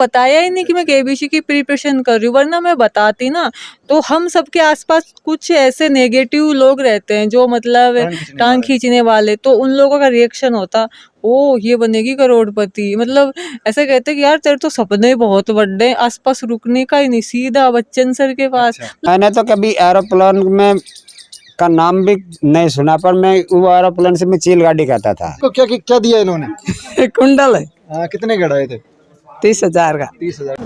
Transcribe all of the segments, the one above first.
बताया ही नहीं कि मैं केबीसी की प्रिपरेशन कर रही हूँ, वरना मैं बताती ना। तो हम सबके आसपास कुछ ऐसे नेगेटिव लोग रहते हैं जो मतलब टांग खींचने वाले, तो उन लोगों का रिएक्शन होता, ओ ये बनेगी करोड़पति, मतलब ऐसे कहते कि यार तेरे तो सपने बहुत बड़े हैं, आसपास रुकने का ही नहीं, सीधा बच्चन सर के पास। मैंने तो कभी एरोप्लेन में का नाम भी नहीं सुना, पर मैं वो एरोप्लेन से मैं चील गाड़ी कहता था। तो क्या दिया इन्होंने? कुंडल है कितने गड़ाए थे? 30,000 का। 30,000।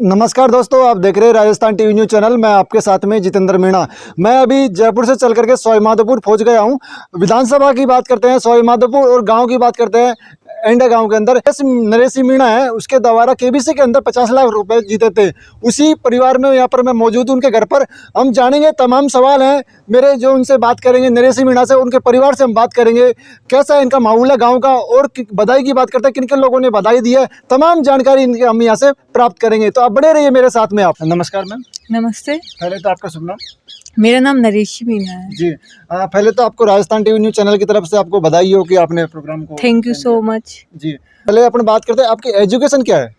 नमस्कार दोस्तों, आप देख रहे हैं राजस्थान टीवी न्यूज चैनल। मैं आपके साथ में जितेंद्र मीणा। मैं अभी जयपुर से चल करके सवाईमाधोपुर पहुंच गया हूं। विधानसभा की बात करते हैं सवाईमाधोपुर, और गांव की बात करते हैं एंडा गांव के अंदर। नरेश मीणा है, उसके द्वारा केबीसी के अंदर 50 लाख रुपए जीते थे। उसी परिवार में यहाँ पर मैं मौजूद हूँ, उनके घर पर। हम जानेंगे, तमाम सवाल हैं मेरे जो उनसे बात करेंगे नरेश मीणा से, उनके परिवार से हम बात करेंगे कैसा इनका माहौल है गाँव का, और बधाई की बात करते हैं किन किन लोगों ने बधाई दी है। तमाम जानकारी इनकी हम यहाँ से प्राप्त करेंगे, तो आप बने रहिए मेरे साथ में। आप नमस्कार मैम। नमस्ते, पहले तो आपका शुभ नाम? मेरा नाम नरेश मीणा है जी। पहले तो आपको राजस्थान टीवी न्यूज चैनल की तरफ से आपको बधाई हो कि आपने प्रोग्राम को। Thank you so much. जी। पहले अपन बात करते हैं, आपकी एजुकेशन क्या है?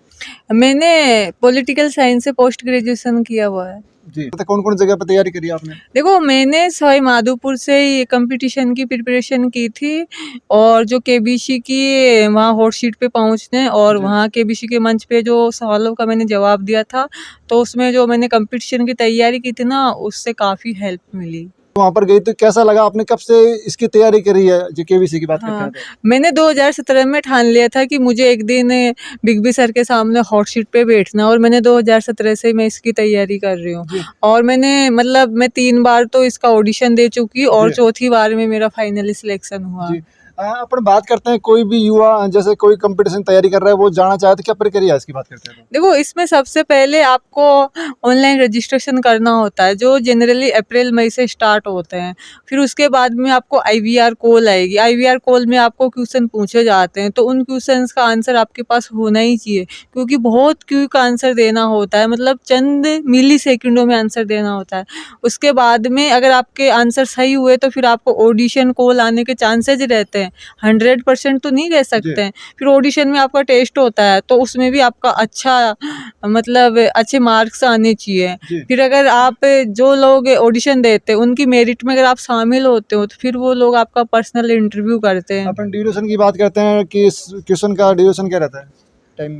मैंने पॉलिटिकल साइंस से पोस्ट ग्रेजुएशन किया हुआ है। जी। तो कौन कौन जगह पर तैयारी करी आपने? देखो, मैंने सवाई माधोपुर से ही कंपटीशन की प्रिपरेशन की थी, और जो केबीसी की वहाँ हॉट सीट पे पहुँचने, और वहाँ केबीसी के मंच पे जो सवालों का मैंने जवाब दिया था, तो उसमें जो मैंने कंपटीशन की तैयारी की थी ना, उससे काफ़ी हेल्प मिली। वहाँ पर गई तो कैसा लगा? आपने कब से इसकी तैयारी करी है जो केबीसी की बात करते हैं? मैंने 2017 में ठान लिया था कि मुझे एक दिन बिग बी सर के सामने हॉट सीट पे बैठना, और मैंने 2017 से मैं इसकी तैयारी कर रही हूँ। और मैंने मतलब मैं 3 बार तो इसका ऑडिशन दे चुकी, और चौथी बार में मेरा फाइनली सिलेक्शन हुआ। अपन बात करते हैं, कोई भी युवा जैसे कोई कंपटीशन तैयारी कर रहा है, वो जाना चाहे तो क्या प्रक्रिया है इसकी बात करते हैं? देखो, इसमें सबसे पहले आपको ऑनलाइन रजिस्ट्रेशन करना होता है, जो जनरली अप्रैल मई से स्टार्ट होते हैं। फिर उसके बाद में आपको IVR कॉल आएगी। IVR कॉल में आपको क्वेश्चन पूछे जाते हैं, तो उन क्वेश्चंस का आंसर आपके पास होना ही चाहिए, क्योंकि बहुत क्विक आंसर देना होता है, मतलब चंद मिली सेकेंडों में आंसर देना होता है। उसके बाद में अगर आपके आंसर सही हुए तो फिर आपको ऑडिशन कॉल आने के चांसेज रहते हैं। 100% तो नहीं कह सकते हैं। फिर ऑडिशन में आपका टेस्ट होता है, तो उसमें भी आपका अच्छा मतलब अच्छे मार्क्स आने चाहिए। फिर अगर आप जो लोग ऑडिशन देते हैं उनकी मेरिट में अगर आप शामिल होते हो, तो फिर वो लोग आपका पर्सनल इंटरव्यू करते हैं। अपन ड्यूरेशन की बात करते हैं कि क्वेश्चन का ड्यूरेशन क्या रहता है, टाइम?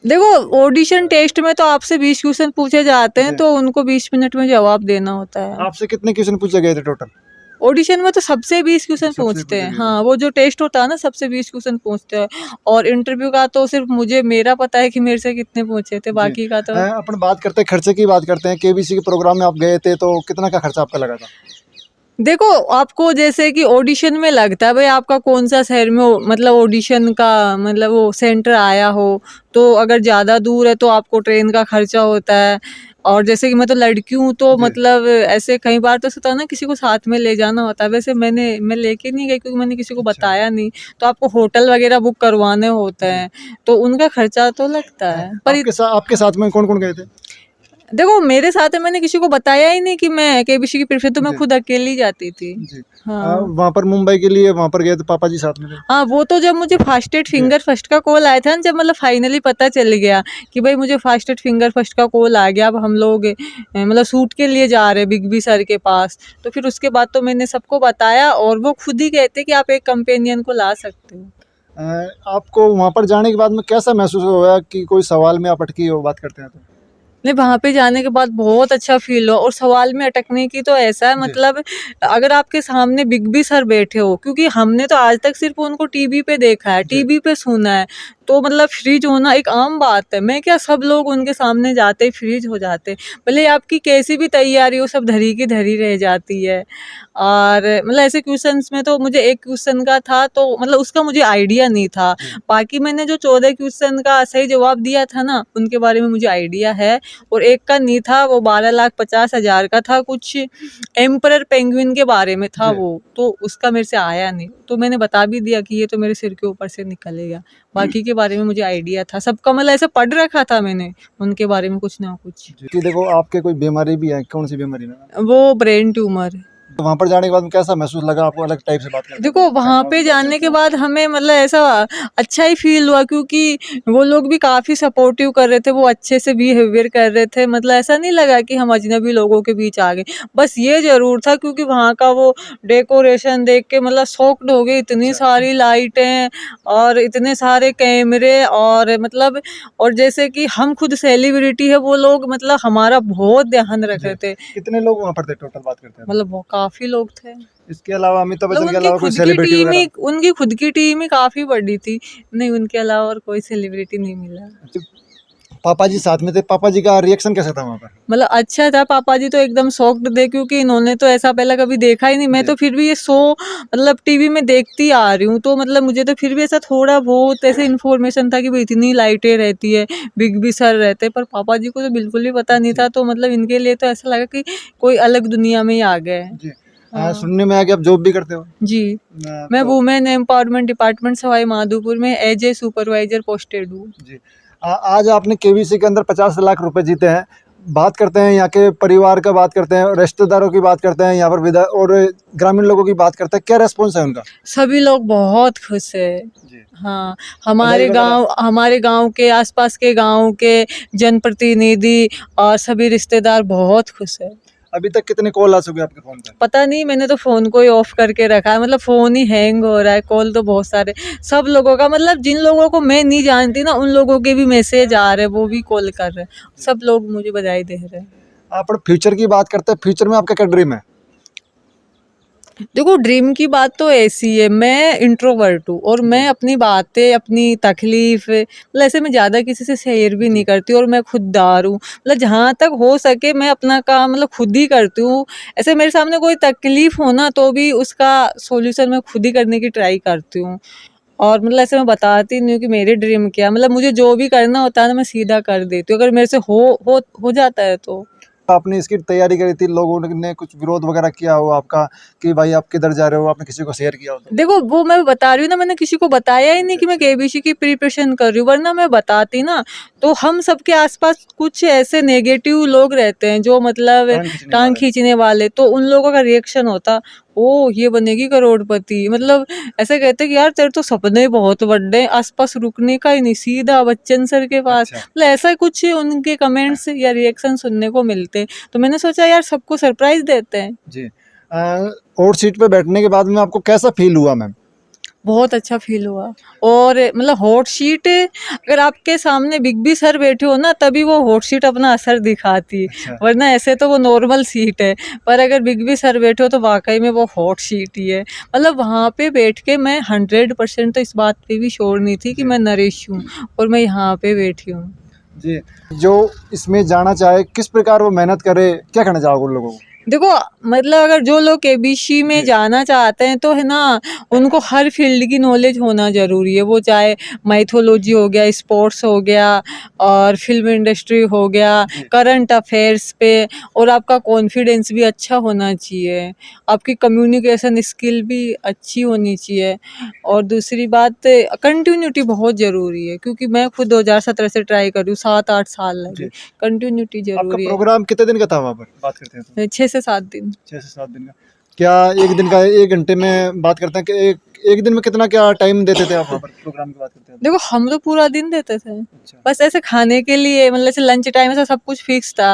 देखो, ऑडिशन टेस्ट में तो आपसे 20 क्वेश्चन पूछे जाते हैं, तो उनको 20 मिनट में जवाब देना होता है। आपसे कितने क्वेश्चन पूछे गए थे टोटल? ऑडिशन में तो सबसे 20 क्वेश्चन पूछते हैं। हाँ, वो जो टेस्ट होता है ना, सबसे 20 क्वेश्चन पूछते हैं। और इंटरव्यू का तो सिर्फ मुझे मेरा पता है कि मेरे से कितने पूछे थे, बाकी का तो। अपन बात करते हैं खर्चे की बात करते हैं। केबीसी के प्रोग्राम में आप गए थे, तो कितना का खर्चा आपका लगा था? देखो, आपको जैसे कि ऑडिशन में लगता है भाई आपका कौन सा शहर में मतलब ऑडिशन का मतलब वो सेंटर आया हो, तो अगर ज़्यादा दूर है तो आपको ट्रेन का खर्चा होता है। और जैसे कि मैं तो लड़की हूँ, तो मतलब ऐसे कई बार तो होता है ना, किसी को साथ में ले जाना होता है। वैसे मैं लेके नहीं गई, क्योंकि मैंने किसी को बताया नहीं। तो आपको होटल वगैरह बुक करवाने होते हैं, तो उनका खर्चा तो लगता है। पर आपके साथ में कौन कौन गए थे? देखो, मेरे साथ है, मैंने किसी को बताया ही नहीं कि मैं केबीसी की प्रिपरेशन, तो मैं खुद अकेली जाती थी। हाँ। वहाँ पर मुंबई के लिए वहाँ पर गए तो पापा जी साथ में थे? हाँ, वो तो जब मुझे फास्टेड फिंगर फर्स्ट का कॉल आया था ना, जब मतलब फाइनली पता चल गया कि भाई मुझे फास्टेड फिंगर फर्स्ट का कॉल आ गया, अब हम लोग मतलब शूट के लिए जा रहे हैं बिग बी सर के पास, तो फिर उसके बाद तो मैंने सबको बताया, और वो खुद ही कहते कि आप एक कंपेनियन को ला सकते हो। आपको वहाँ पर जाने के बाद में कैसा महसूस हुआ कि कोई सवाल में आप अटकी हो, बात करते हैं तो? नहीं, वहाँ पे जाने के बाद बहुत अच्छा फील हो। और सवाल में अटकने की तो ऐसा है, मतलब अगर आपके सामने बिग बी सर बैठे हो, क्योंकि हमने तो आज तक सिर्फ उनको टीवी पे देखा है, टीवी पे सुना है, तो मतलब फ्रीज होना एक आम बात है। मैं क्या, सब लोग उनके सामने जाते ही फ्रीज हो जाते, भले आपकी कैसी भी तैयारी हो, सब धरी की धरी रह जाती है। और मतलब ऐसे क्वेश्चंस में तो मुझे एक क्वेश्चन का था, तो मतलब उसका मुझे आइडिया नहीं था। बाकी मैंने जो 14 क्वेश्चन का सही जवाब दिया था ना, उनके बारे में मुझे आइडिया है। और एक का नहीं था, वो 12,50,000 का था, कुछ एम्परर पेंगुइन के बारे में था वो, तो उसका मेरे से आया नहीं, तो मैंने बता भी दिया कि ये तो मेरे सिर के ऊपर से निकलेगा। बाकी के बारे में मुझे आइडिया था, सबका मतलब ऐसे पढ़ रखा था मैंने उनके बारे में कुछ ना कुछ। देखो, आपके कोई बीमारी भी है? कौन सी बीमारी में? वो ब्रेन ट्यूमर। वहाँ पर जाने के बाद में कैसा महसूस लगा आपको? अलग टाइप से बात करते देखो वहाँ पे जाने के बाद हमें मतलब ऐसा अच्छा ही फील हुआ, क्योंकि वो लोग भी काफ़ी सपोर्टिव कर रहे थे, वो अच्छे से बिहेवियर कर रहे थे, मतलब ऐसा नहीं लगा कि हम अजनबी लोगों के बीच आ गए। बस ये ज़रूर था क्योंकि वहाँ का वो डेकोरेशन देख के मतलब शॉक्ड हो गए, इतनी सारी लाइटें और इतने सारे कैमरे और मतलब और जैसे कि हम खुद सेलिब्रिटी है, वो लोग मतलब हमारा बहुत ध्यान रख रहे थे, कितने लोग वहाँ पर थे टोटल बात करते हैं? मतलब वो काफ़ी लोग थे। इसके अलावा अमिताभ मतलब बच्चन के उनकी अलावा कोई खुद की सेलिब्रिटी टीम ही वगैरह? उनकी खुद की टीम ही काफ़ी बड़ी थी। नहीं, उनके अलावा और कोई सेलिब्रिटी नहीं मिला। पापा जी साथ में थे, पापा जी का रिएक्शन कैसा था वहाँ पर? मतलब अच्छा था, पापा जी तो एकदम शॉक्ड थे क्योंकि इन्होंने तो ऐसा पहले कभी देखा ही नहीं। मैं जी। तो फिर भी ये शो मतलब टीवी में देखती आ रही हूँ, तो मतलब मुझे तो फिर भी ऐसा थोड़ा बहुत ऐसे इन्फॉर्मेशन था कि भाई इतनी लाइटें रहती है, बिग बी सर रहते हैं, पर पापा जी को तो बिल्कुल भी पता नहीं जी। था। तो मतलब इनके लिए तो ऐसा लगा कि कोई अलग दुनिया में ही आ गए हैं। जी। हाँ। सुनने में आया कि आप जॉब भी करते हो? जी, मैं तो women empowerment department Sawai Madhopur में एज ए सुपरवाइजर पोस्टेड हूँ। जी। आज आपने केबीसी के अंदर 50 लाख रुपए जीते हैं। बात करते हैं यहाँ के परिवार का, बात करते हैं रिश्तेदारों की, बात करते हैं यहाँ पर विदा और ग्रामीण लोगों की बात करते हैं, क्या रेस्पॉन्स है उनका? सभी लोग बहुत खुश है। जी। हाँ, बधाई वगैरह? हमारे गांव के आसपास के गांव के जनप्रतिनिधि और सभी रिश्तेदार बहुत खुश है। अभी तक कितने कॉल आ चुके हैं आपके फोन पे? पता नहीं, मैंने तो फ़ोन को ही ऑफ करके रखा है, मतलब फ़ोन ही हैंग हो रहा है। कॉल तो बहुत सारे सब लोगों का, मतलब जिन लोगों को मैं नहीं जानती ना, उन लोगों के भी मैसेज आ रहे हैं, वो भी कॉल कर रहे हैं। सब लोग मुझे बधाई दे रहे हैं। आप फ्यूचर की बात करते हैं, फ्यूचर में आपका क्या ड्रीम है? देखो ड्रीम की बात तो ऐसी है, मैं इंट्रोवर्ट हूँ और मैं अपनी बातें, अपनी तकलीफ मतलब ऐसे मैं ज़्यादा किसी से शेयर भी नहीं करती और मैं खुददार हूँ। मतलब जहाँ तक हो सके मैं अपना काम मतलब खुद ही करती हूँ। ऐसे मेरे सामने कोई तकलीफ हो ना, तो भी उसका सॉल्यूशन मैं खुद ही करने की ट्राई करती हूँ। और मतलब ऐसे मैं बताती नहीं हूँ कि मेरे ड्रीम क्या है, मतलब मुझे जो भी करना होता है ना, मैं सीधा कर देती हूँ, अगर मेरे से हो जाता है तो। आपने इसकी तैयारी करी थी, लोगों ने कुछ विरोध वगैरह किया हो आपका कि भाई आप किधर जा रहे हो, आपने किसी को शेयर किया हो तो? देखो वो मैं बता रही हूँ ना, मैंने किसी को बताया ही नहीं कि मैं केबीसी की प्रिपरेशन कर रही हूँ, वरना मैं बताती ना। तो हम सबके आसपास कुछ ऐसे नेगेटिव लोग रहते हैं जो मतलब टांग खींचने वाले, तो उन लोगों का रिएक्शन होता, ओ ये बनेगी करोड़पति, मतलब ऐसे कहते कि यार तेरे तो सपने बहुत बड़े हैं, आसपास रुकने का ही नहीं, सीधा बच्चन सर के पास। अच्छा। मतलब ऐसा कुछ उनके कमेंट्स या रिएक्शन सुनने को मिलते, तो मैंने सोचा यार सबको सरप्राइज देते हैं। जी। और सीट पे बैठने के बाद में आपको कैसा फील हुआ मैम? बहुत अच्छा फ़ील हुआ। और मतलब हॉट शीट अगर आपके सामने बिग बी सर बैठे हो ना, तभी वो हॉट शीट अपना असर दिखाती है, अच्छा। वरना ऐसे तो वो नॉर्मल सीट है। पर अगर बिग बी सर बैठे हो तो वाक़ई में वो हॉट शीट ही है। मतलब वहाँ पे बैठ के मैं 100% तो इस बात पे भी श्योर नहीं थी कि जी। मैं नरिश हूँ और मैं यहाँ पे बैठी हूँ। जी। जो इसमें जाना चाहे, किस प्रकार वो मेहनत करे, क्या कहना चाहोगे उन लोगों को? देखो मतलब अगर जो लोग केबीसी में जी। जाना चाहते हैं तो है ना, उनको हर फील्ड की नॉलेज होना ज़रूरी है। वो चाहे माइथोलॉजी हो गया, स्पोर्ट्स हो गया और फिल्म इंडस्ट्री हो गया, जी। करंट अफेयर्स पे, और आपका कॉन्फिडेंस भी अच्छा होना चाहिए, आपकी कम्युनिकेशन स्किल भी अच्छी होनी चाहिए। और दूसरी बात कंटिन्यूटी बहुत ज़रूरी है, क्योंकि मैं खुद 2017 से ट्राई कर रही हूँ, 7-8 साल लगे। जी। कंटिन्यूटी आपका ज़रूरी है। प्रोग्राम कितने दिन का था वहाँ पर बात करते हैं तो? 6 से 7 दिन। 6 से 7 दिन का। क्या एक दिन का 1 घंटे में बात करते हैं कि एक दिन में कितना क्या टाइम देते थे आप वहाँ पर प्रोग्राम की बात करते हैं तो? देखो हम तो पूरा दिन देते थे, अच्छा। बस ऐसे खाने के लिए, मतलब ऐसे लंच टाइम ऐसा सब कुछ फिक्स था।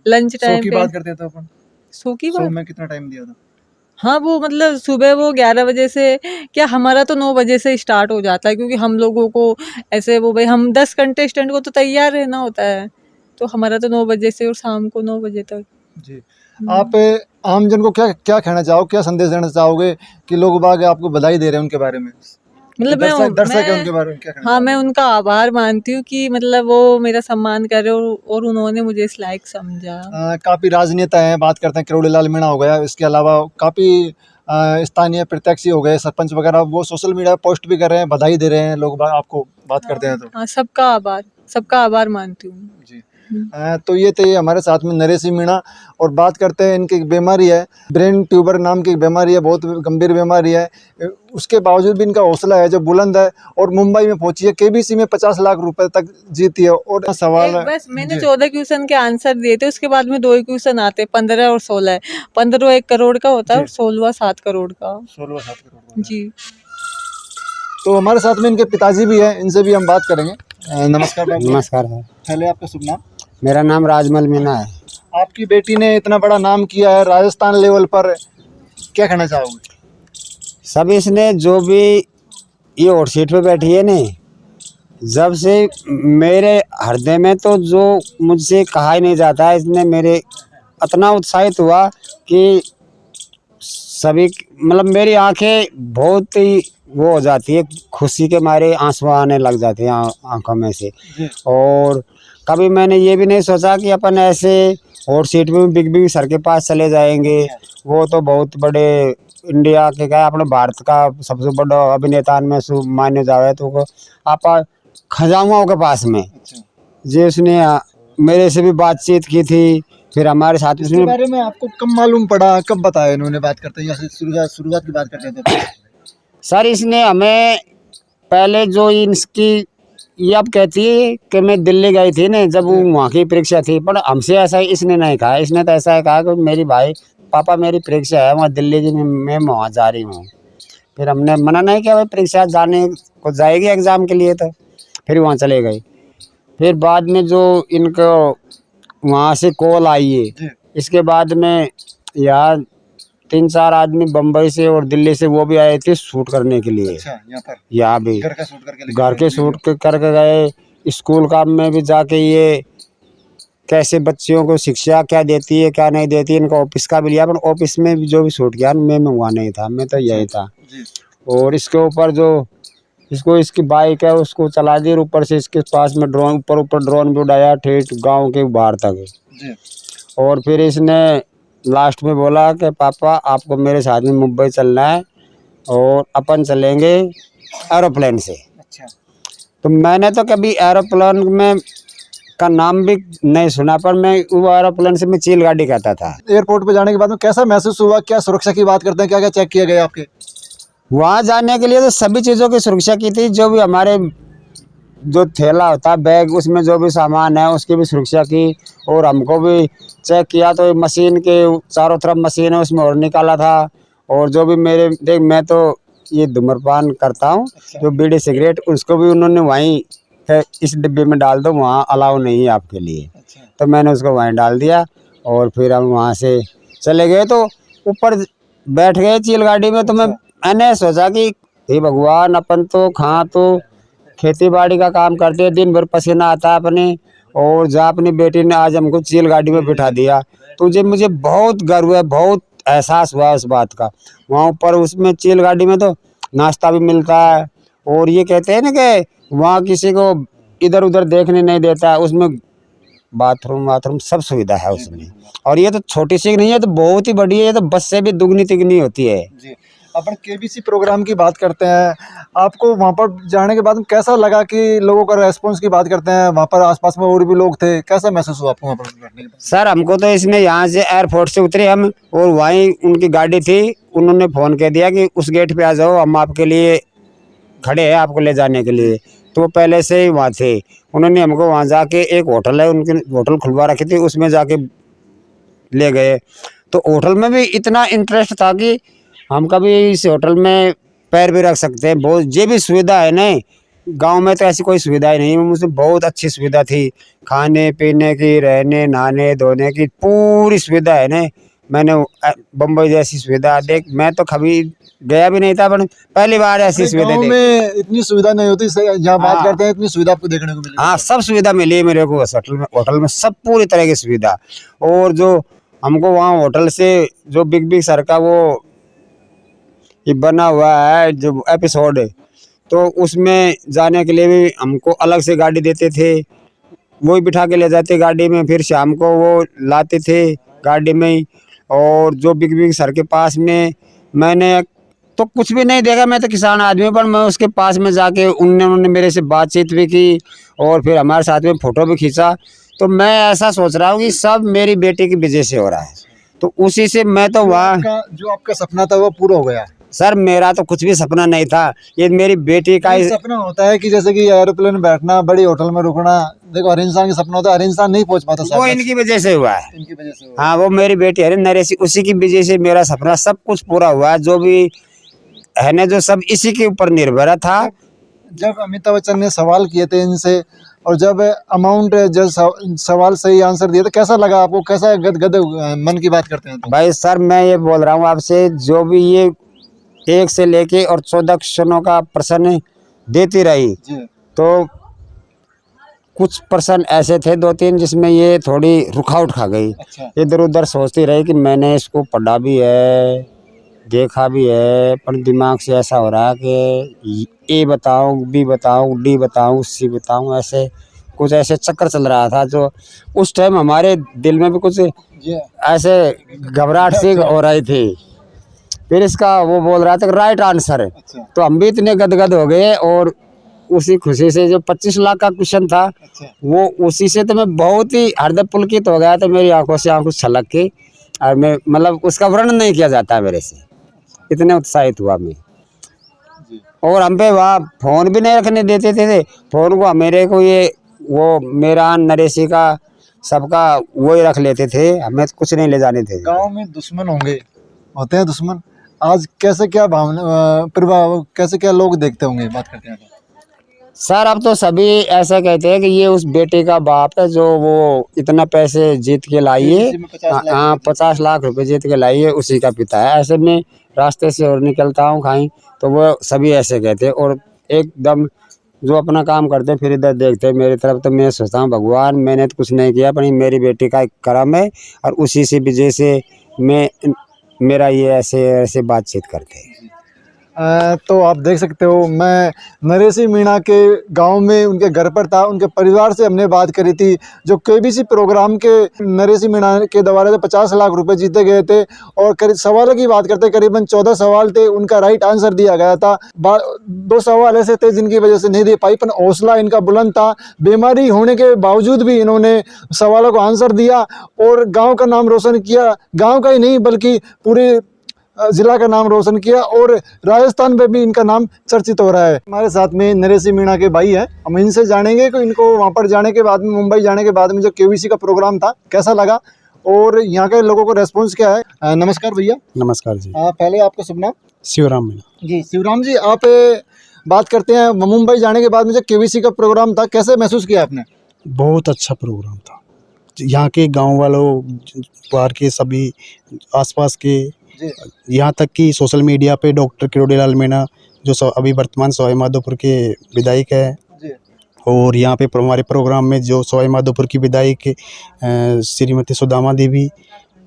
लंच शो टाइम की पे बात करते थे अपन? शो की शो बात, में कितना टाइम दिया था? हाँ वो मतलब सुबह वो 11 बजे से, क्या हमारा तो 9 बजे से स्टार्ट हो जाता है, क्योंकि हम लोगों को ऐसे वो भाई हम 10 कंटेस्टेंट को तो तैयार रहना होता है, तो हमारा तो 9 बजे से और शाम को 9 बजे तक। जी। आप आम जन को क्या क्या कहना चाहोगे, क्या संदेश देना चाहोगे कि लोग बाग आपको बधाई दे रहे हैं उनके बारे में? मतलब दर्शक है उनके मैं बारे में क्या कहना हाँ, मैं चाहोगे? उनका आभार मानती हूँ कि मतलब वो मेरा सम्मान कर रहे हो और उन्होंने मुझे इस लायक समझा। काफ़ी राजनेता हैं, बात करते हैं किरोड़ी लाल मीणा हो गया, इसके अलावा काफ़ी स्थानीय प्रत्याशी हो गए, सरपंच वगैरह, वो सोशल मीडिया पे पोस्ट भी कर रहे हैं, बधाई दे रहे हैं, लोग आपको बात करते हैं तो? हाँ, सबका आभार मानती हूँ। जी। तो ये थे हमारे साथ में नरेश मीणा। और बात करते हैं, इनकी एक बीमारी है, ब्रेन ट्यूबर नाम की एक बीमारी है, बहुत गंभीर बीमारी है। उसके बावजूद भी इनका हौसला है जो बुलंद है, और मुंबई में पहुंची है, केबीसी में 50 लाख रुपए तक जीती है। और सवाल है, बस मैंने 14 क्वेश्चन के आंसर दिए थे, उसके बाद में 2 ही क्वेश्चन आते, 15 और 16। 15 1 करोड़ का होता है और 16 7 करोड़ का। 16-7 करोड़ जी। तो हमारे साथ में इनके पिताजी भी हैं, इनसे भी हम बात करेंगे। नमस्कार बाबू। नमस्कार सर, पहले आपका शुभ नाम। मेरा नाम राजमल मीना है। आपकी बेटी ने इतना बड़ा नाम किया है राजस्थान लेवल पर, क्या कहना चाहोगे? सब इसने जो भी ये हॉट सीट पे बैठी है ने, जब से मेरे हृदय में तो जो मुझसे कहा ही नहीं जाता है, इसने मेरे इतना उत्साहित हुआ कि सभी मतलब मेरी आंखें बहुत ही वो हो जाती है, खुशी के मारे आंसू आने लग जाते हैं आंखों में से। और कभी मैंने ये भी नहीं सोचा कि अपन ऐसे हॉट सीट में बिग सर के पास चले जाएंगे। वो तो बहुत बड़े इंडिया के क्या अपने भारत का सबसे बड़ा अभिनेता में माने जावे, तो आप खजामुओं के पास में जी उसने मेरे से भी बातचीत की थी। फिर हमारे साथ इसके बारे में आपको कब मालूम पड़ा, कब बताया इन्होंने? बात करते हैं शुरुआत की बात करते हैं तो सर इसने हमें पहले जो इसकी ये अब कहती है कि मैं दिल्ली गई थी ना, जब वो वहाँ की परीक्षा थी, पर हमसे ऐसा इसने नहीं कहा। इसने तो ऐसा कहा कि मेरी भाई पापा मेरी परीक्षा है वहाँ दिल्ली की, मैं वहाँ जा रही हूँ। फिर हमने मना नहीं किया, भाई परीक्षा जाने को जाएगी एग्ज़ाम के लिए, तो फिर वहाँ चले गए। फिर बाद में जो इनको वहाँ से कॉल आई है, इसके बाद में यार 3-4 आदमी बम्बई से और दिल्ली से वो भी आए थे शूट करने के लिए। अच्छा, यहाँ भी घर का शूट करके गए। स्कूल का में भी जाके ये कैसे बच्चियों को शिक्षा क्या देती है क्या नहीं देती, इनका ऑफिस का भी लिया, पर ऑफिस में भी जो भी शूट किया मैं वहाँ नहीं था, मैं तो यही था। और इसके ऊपर जो इसकी बाइक है उसको चला दी, ऊपर से इसके पास में ड्रोन ऊपर ड्रोन भी उड़ाया ठेठ गांव के बाहर तक। और फिर इसने लास्ट में बोला कि पापा आपको मेरे साथ में मुंबई चलना है और अपन चलेंगे एरोप्लेन से। अच्छा। तो मैंने तो कभी एरोप्लेन में का नाम भी नहीं सुना, पर मैं वो एरोप्लेन से मैं चील गाड़ी कहता था। एयरपोर्ट पे जाने के बाद में कैसा महसूस हुआ? क्या सुरक्षा की बात करते हैं, क्या क्या चेक किया गया आपके? वहाँ जाने के लिए तो सभी चीज़ों की सुरक्षा की थी, जो भी हमारे जो थैला होता बैग उसमें जो भी सामान है उसकी भी सुरक्षा की। और हमको भी चेक किया तो मशीन के चारों तरफ मशीन है उसमें और निकाला था। और जो भी मेरे देख मैं तो ये धूम्रपान करता हूँ, जो बीड़ी सिगरेट उसको भी उन्होंने वहीं इस डिब्बे में डाल दो, वहाँ अलाउ नहीं है आपके लिए। तो मैंने उसको वहीं डाल दिया और फिर हम वहाँ से चले गए। तो ऊपर बैठ गए चील गाड़ी में, तो मैंने सोचा कि हे भगवान अपन तो कहाँ तो खेती बाड़ी का काम करते हैं, दिन भर पसीना आता है अपने, और जहाँ अपनी बेटी ने आज हमको चील गाड़ी में बिठा दिया, तो मुझे बहुत गर्व है, बहुत एहसास हुआ उस बात का। वहाँ ऊपर उसमें चील गाड़ी में तो नाश्ता भी मिलता है, और ये कहते हैं ना कि वहाँ किसी को इधर उधर देखने नहीं देता, उसमें बाथरूम सब सुविधा है उसमें। और ये तो छोटी सी नहीं है, तो बहुत ही बड़ी है, ये तो बस से भी दुगनी तिगनी होती है। अपन केबीसी प्रोग्राम की बात करते हैं, आपको वहाँ पर जाने के बाद में कैसा लगा कि लोगों का रेस्पॉन्स की बात करते हैं, वहाँ पर आसपास में और भी लोग थे, कैसा महसूस हुआ आपको वहाँ पर बैठने के बाद? सर हमको तो इसने यहाँ से एयरपोर्ट से उतरे हम, और वहीं उनकी गाड़ी थी, उन्होंने फ़ोन कह दिया कि उस गेट पे आ जाओ, हम आपके लिए खड़े हैं आपको ले जाने के लिए। तो पहले से ही वहाँ थे, उन्होंने हमको वहाँ जाके एक होटल है उनकी होटल खुलवा रखी थी, उसमें जाके ले गए। तो होटल में भी इतना इंटरेस्ट था कि हम कभी इस होटल में पैर भी रख सकते हैं, बहुत ये भी सुविधा है ना। गांव में तो ऐसी कोई सुविधा ही नहीं, मुझे बहुत अच्छी सुविधा थी, खाने पीने की, रहने नहाने धोने की पूरी सुविधा है ना। मैंने बम्बई जैसी सुविधा देख, मैं तो कभी गया भी नहीं था, पर पहली बार ऐसी सुविधा गाँव में इतनी सुविधा नहीं होती, जहाँ बात करते हैं इतनी सुविधा आपको देखने को मिली। हाँ सब सुविधा मिली है मेरे को होटल में सब पूरी तरह की सुविधा। और जो हमको वहाँ होटल से जो बिग सर का वो ये बना हुआ है जो एपिसोड, तो उसमें जाने के लिए भी हमको अलग से गाड़ी देते थे, वो ही बिठा के ले जाते गाड़ी में, फिर शाम को वो लाते थे गाड़ी में ही। और जो बिग सर के पास में मैंने तो कुछ भी नहीं देखा, मैं तो किसान आदमी, पर मैं उसके पास में जाके उन्होंने मेरे से बातचीत भी की और फिर हमारे साथ में फ़ोटो भी खींचा। तो मैं ऐसा सोच रहा हूँ कि सब मेरी बेटी की वजह से हो रहा है। तो उसी से मैं तो वहाँ जो आपका सपना था वो पूरा हो गया। सर मेरा तो कुछ भी सपना नहीं था, ये मेरी बेटी का एक सपना होता है कि जैसे कि एरोप्लेन में बैठना, बड़ी होटल में रुकना, देखो हर इंसान का सपना होता है, हर इंसान नहीं पहुंच पाता वो इनकी वजह से हुआ है। इनकी वजह से हुआ। हाँ, वो मेरी बेटी है नरेशी, उसी की वजह से मेरा सपना सब कुछ पूरा हुआ है। जो भी है ना, जो सब इसी के ऊपर निर्भर था। जब अमिताभ बच्चन ने सवाल किए थे इनसे और जब अमाउंट जब सवाल सही आंसर दिया तो कैसा लगा आपको, कैसा गद मन की बात करते हैं तो? भाई सर मैं ये बोल रहा हूँ आपसे, जो भी ये 1 से लेके और 14 क्वेश्चनों का प्रश्न देती रही, जी। तो कुछ प्रश्न ऐसे थे 2-3 जिसमें ये थोड़ी रुकावट खा गई। अच्छा। इधर उधर सोचती रही कि मैंने इसको पढ़ा भी है, देखा भी है, पर दिमाग से ऐसा हो रहा है कि ए बताऊं, बी बताऊं, डी बताऊं, सी बताऊं, ऐसे कुछ ऐसे चक्कर चल रहा था। जो उस टाइम हमारे दिल में भी कुछ जी। ऐसे घबराहट सी हो रही थी। फिर इसका वो बोल रहा था कि राइट आंसर है। अच्छा। तो हम भी इतने गदगद हो गए और उसी खुशी से जो 25 लाख का क्वेश्चन था, अच्छा। वो उसी से तो मैं बहुत ही हृदय पुलकित हो गया था। मेरी आंखों से आंखों छलक के, और मैं मतलब उसका वर्णन नहीं किया जाता है मेरे से, इतने उत्साहित हुआ मैं। जी। और हम पे वहाँ फोन भी नहीं रखने देते थे। फोन को मेरे को ये वो मेरा नरेशी का सबका वो ही रख लेते थे, हमें कुछ नहीं ले जाने थे। गांव में दुश्मन होते हैं दुश्मन। आज कैसे क्या भावना प्रभाव, कैसे क्या लोग देखते होंगे, बात करते हैं तो? सर अब तो सभी ऐसा कहते हैं कि ये उस बेटे का बाप है जो वो इतना पैसे जीत के लाई है। में 50 लाख हाँ, 50 लाख रुपए जीत के लाई है, उसी का पिता है। ऐसे में रास्ते से और निकलता हूँ कहीं तो वो सभी ऐसे कहते हैं, और एकदम जो अपना काम करते हैं फिर इधर देखते हैं मेरी तरफ। तो मैं सोचता हूँ भगवान मैंने तो कुछ नहीं किया, पर ये मेरी बेटी का एक कर्म है, और उसी से वजह से मैं मेरा ये ऐसे ऐसे बातचीत करते हैं। तो आप देख सकते हो, मैं नरेशी मीणा के गांव में उनके घर पर था, उनके परिवार से हमने बात करी थी। जो केबीसी प्रोग्राम के नरेशी मीणा के द्वारा 50 लाख रुपए जीते गए थे, और करीब सवालों की बात करते करीबन 14 सवाल थे, उनका राइट आंसर दिया गया था। 2 सवाल ऐसे थे जिनकी वजह से नहीं दे पाई, पर हौसला इनका बुलंद था। बीमारी होने के बावजूद भी इन्होंने सवालों को आंसर दिया और गाँव का नाम रोशन किया। गाँव का ही नहीं बल्कि पूरे जिला का नाम रोशन किया, और राजस्थान में भी इनका नाम चर्चित हो रहा है। हमारे साथ में नरेशी मीणा के भाई हैं, हम इनसे जानेंगे कि इनको वहां पर जाने के बाद में, मुंबई जाने के बाद में जो केबीसी का प्रोग्राम था कैसा लगा और यहाँ के लोगों को रेस्पॉन्स क्या है। नमस्कार भैया। नमस्कार जी। पहले आपका शुभ नाम? शिवराम मीणा। जी शिवराम जी, आप बात करते हैं मुंबई जाने के बाद में जो केबीसी का प्रोग्राम था, कैसे महसूस किया आपने? बहुत अच्छा प्रोग्राम था। यहाँ के गांव वालों, बाहर के सभी आसपास के, यहाँ तक कि सोशल मीडिया पे डॉक्टर किरोड़ीलाल मीणा जो अभी वर्तमान सवाई माधोपुर के विधायक है, और यहाँ पे हमारे प्रोग्राम में जो सवाई माधोपुर की विधायक श्रीमती सुदामा देवी,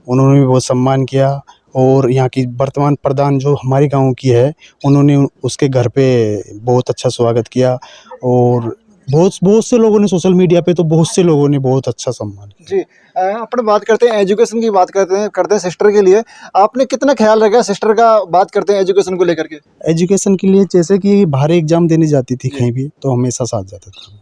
उन्होंने भी बहुत सम्मान किया। और यहाँ की वर्तमान प्रधान जो हमारे गांव की है, उन्होंने उसके घर पे बहुत अच्छा स्वागत किया। और बहुत से लोगों ने सोशल मीडिया पे, तो बहुत से लोगों ने बहुत अच्छा सम्मान किया। जी, अपन बात करते हैं एजुकेशन की, बात करते हैं सिस्टर के लिए। आपने कितना ख्याल रखा सिस्टर का? बात करते हैं एजुकेशन को लेकर के। एजुकेशन के लिए जैसे कि बाहर एग्जाम देने जाती थी कहीं भी, तो हमेशा साथ जाता था,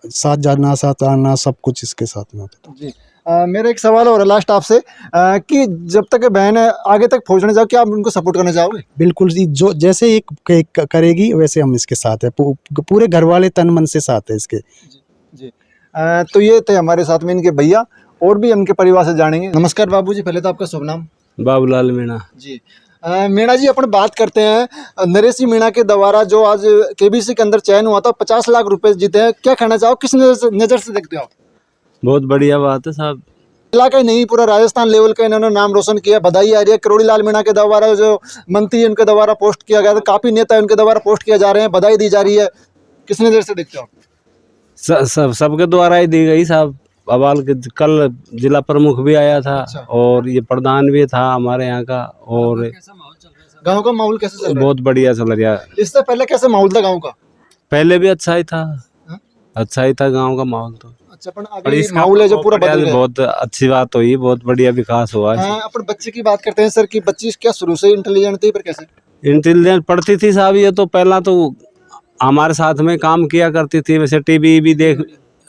साथ जाना साथ आना सब कुछ इसके साथ में होता था। जी, मेरा एक सवाल और लास्ट आपसे, कि जब तक बहन आगे तक पहुंचने जाओ, क्या आप उनको सपोर्ट करना चाहोगे? बिल्कुल जी, जो जैसे एक करेगी वैसे हम इसके साथ है, पूरे घर वाले तन मन से साथ है इसके। जी, तो ये थे हमारे साथ में इनके भैया, और भी इनके परिवार से जानेंगे। नमस्कार बाबूजी, पहले तो आपका शुभ नाम? बाबूलाल मीणा। जी, मीणा जी, अपन बात करते हैं नरेशी मीणा के द्वारा जो आज केबीसी के अंदर चयन हुआ था, 50 लाख रुपए जीते हैं, क्या कहना चाहो, किस नजर से देखते हो आप? बहुत बढ़िया बात है साहब। इलाका ही नहीं, पूरा राजस्थान लेवल का इन्होंने नाम रोशन किया, बधाई आ रही है। किरोड़ीलाल मीणा के द्वारा जो मंत्री उनके द्वारा पोस्ट किया गया था, काफी नेता उनके द्वारा पोस्ट किया जा रहे हैं, बधाई दी जा रही है, किस नजर से देखते हो आप? सबके द्वारा ही दी गई साहब। अवाल के कल जिला प्रमुख भी आया था। अच्छा। और ये प्रधान भी था हमारे यहाँ का। और गांव का माहौल कैसे चल रहा है? बहुत बढ़िया चल रहा है। इससे पहले कैसे माहौल था गांव का? पहले भी अच्छा ही था। हाँ? अच्छा ही था गांव का माहौल तो। अच्छा, और अभी इसका माहौल है जो पूरा बढ़िया, बदल गया। बहुत अच्छी बात हुई, बहुत बढ़िया विकास हुआ है। हाँ, अपन बच्चे की बात करते हैं सर, कि बच्ची क्या शुरू से इंटेलिजेंट थी, पर कैसे? इंटेलिजेंट पढ़ती थी साहब। ये तो पहला तो हमारे साथ में काम किया करती थी, वैसे टीवी भी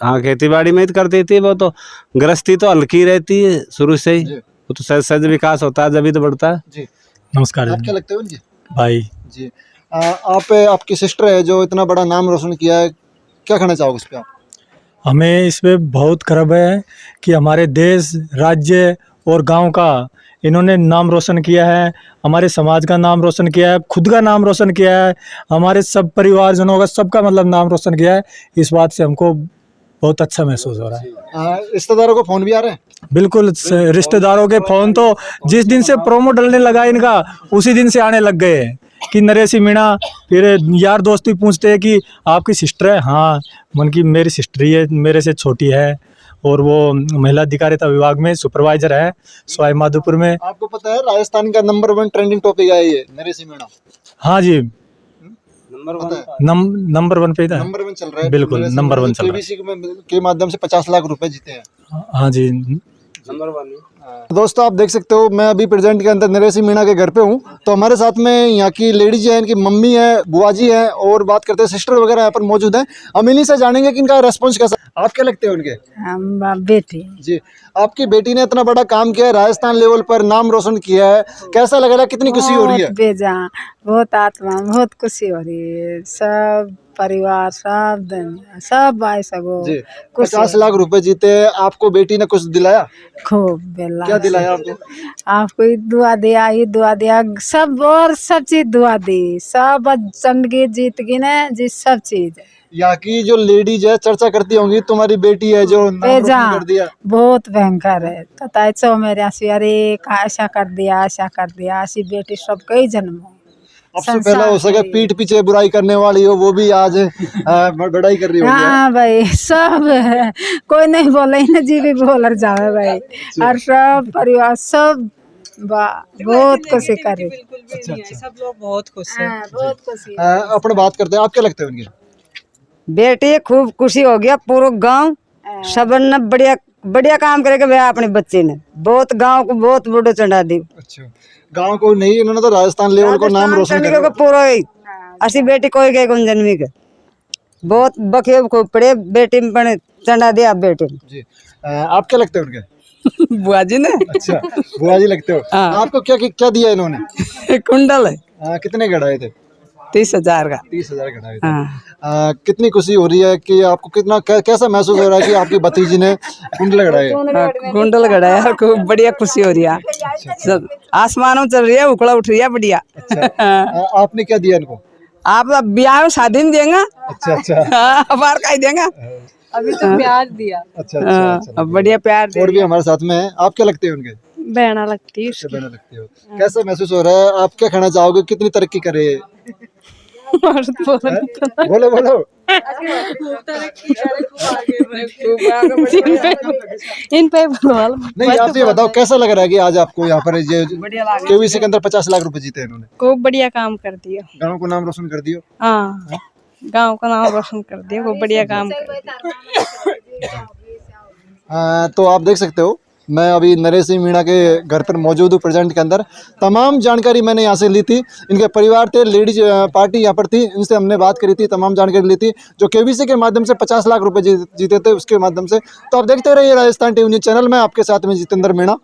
हाँ खेती बाड़ी में ही करती थी। वो तो गृहस्थी तो हल्की रहती है शुरू से ही, जी। वो तो सहज सहज विकास होता है जब तो बढ़ता है। जी नमस्कार आप क्या लगते हो उनके भाई। जी आप आपकी सिस्टर है जो इतना बड़ा नाम रोशन किया है, क्या कहना चाहोगे उस पर आप? हमें इस पे बहुत गर्व है कि हमारे देश, राज्य और गांव का इन्होंने नाम रोशन किया है, हमारे समाज का नाम रोशन किया है, खुद का नाम रोशन किया है, हमारे सब परिवारजनों का, सबका मतलब नाम रोशन किया है। इस बात से हमको बहुत अच्छा महसूस हो रहा है। रिश्तेदारों को फोन भी आ रहे हैं? बिल्कुल, रिश्तेदारों के फोन तो जिस दिन से प्रोमो डलने लगा इनका उसी दिन से आने लग गए हैं कि नरेश मीणा। फिर यार दोस्त भी पूछते हैं कि आपकी सिस्टर है? हाँ, मन की मेरी सिस्टर ही है, मेरे से छोटी है और वो महिला अधिकारिता विभाग में सुपरवाइजर है सवाई माधोपुर में। आपको पता है राजस्थान का नंबर 1 ट्रेंडिंग टॉपिक है ये नरेश मीणा? हाँ जी, पता है? नंबर 1 पे था। नंबर 1 चल रहा है बिल्कुल, नरेश नंबर मीणा 1 चल रहा है। KBC के माध्यम से 50 लाख रुपए जीते हैं। हाँ जी, नंबर 1 दोस्तों आप देख सकते हो मैं अभी प्रेजेंट के अंदर नरेश मीणा के घर पे हूँ। तो हमारे साथ में यहाँ की लेडीज है, इनकी मम्मी है, बुआ जी है और बात करते हैं सिस्टर वगैरह यहाँ पर मौजूद हैं। हम इन्हीं से जानेंगे कि इनका रेस्पॉन्स कैसा। आप क्या लगते हैं उनके? हम बेटी जी आपकी बेटी ने इतना बड़ा काम किया है, राजस्थान लेवल पर नाम रोशन किया है, कैसा लग रहा है, कितनी खुशी हो रही है? बहुत बेजान, बहुत आत्मा, बहुत खुशी हो रही है। सब परिवार, सब दुनिया, सब भाई सगो जी खुशी 50 लाख रुपए जीते, आपको बेटी ने कुछ दिलाया? खूब बेला। क्या दिलाया आपको? आपको ये दुआ दिया, ये दुआ दिया, सब और सब चीज दुआ दी, सब जिंदगी जीत गई ना जी, सब चीज। यहाँ की जो लेडीज है चर्चा करती होंगी तुम्हारी बेटी है जो नाम रोशन बेजान कर दिया। बहुत भयंकर है। पता है चो मेरे आंसू, अरे ऐसा कर दिया, ऐसा कर दिया, ऐसी बेटी सब कई जन्म हो। सबसे पहला हो सके पीठ पीछे बुराई करने वाली हो वो भी आज बड़ाई कर रही होगी। हाँ भाई, सब है, कोई नहीं बोले ना जी भी बोलर जावे भाई, और सब परिवार सब बहुत खुशी कर रही। सब लोग बहुत खुश हैं। बहुत खुशी। अपने बात करते हैं, आप क्या लगते हैं उनके? बेटी खूब खुशी हो गया, पूरा गांव सब ने बढ़िया बढ़िया काम करेगा भैया अपने बच्चे ने, बहुत गांव को बहुत बड़ो चढ़ा दी। अच्छा गांव को नहीं, इन्होंने तो राजस्थान लेवल को नाम रोशन राजस्थान किया। को पूरा ही असी बेटी कोई गए गुंजन जन्मी के बहुत बखे खूब पड़े बेटी में पण चढ़ा दिया बेटी ने। जी आप क्या लगते हैं उनके? बुआ जी ने अच्छा बुआ जी लगते हो। आपको क्या क्या दिया इन्होंने? कुंडल है कितने गढ़ाए थे? 30,000 का। 30,000 गढ़ाए थे। कितनी खुशी हो रही है कि आपको कितना कैसा महसूस हो रहा है कि आपकी भतीजी ने कुंडल गढ़ाए? कुंडल गढ़ाया, खूब बढ़िया खुशी हो रही है, सब आसमानों चल रही है, उखड़ा उठ रही है बढ़िया। आपने क्या दिया इनको? आप ब्याह में शादी में देंगे? अच्छा अच्छा बार का ही देंगे। अभी तो प्यार दिया। अच्छा अच्छा बढ़िया प्यार दे और भी हमारे साथ में है। आप क्या लगते हैं उनके? बहना लगती है अच्छा, बहना लगती हो। कैसा महसूस हो रहा है? आप क्या कहना चाहोगे, कितनी तरक्की करे? बोलो बोलो। इन पे बोल। नहीं आप ये बताओ कैसा लग रहा है कि आज आपको यहाँ पर ये KBC के अंदर 50 लाख रुपए जीते इन्होंने? खूब बढ़िया काम कर दिया। गांव को नाम रोशन कर दियो। हाँ, गांव का नाम रोशन कर दिया, खूब बढ़िया काम कर दिया। तो आप देख सकते हो मैं अभी नरेश मीणा के घर पर मौजूद हूँ प्रेजेंट के अंदर। तमाम जानकारी मैंने यहाँ से ली थी, इनके परिवार थे, लेडीज पार्टी यहाँ पर थी, इनसे हमने बात करी थी, तमाम जानकारी ली थी जो KBC के माध्यम से 50 लाख रुपए जीते थे उसके माध्यम से। तो आप देखते रहिए राजस्थान टीवी न्यूज़ चैनल में, आपके साथ में जितेंद्र मीणा।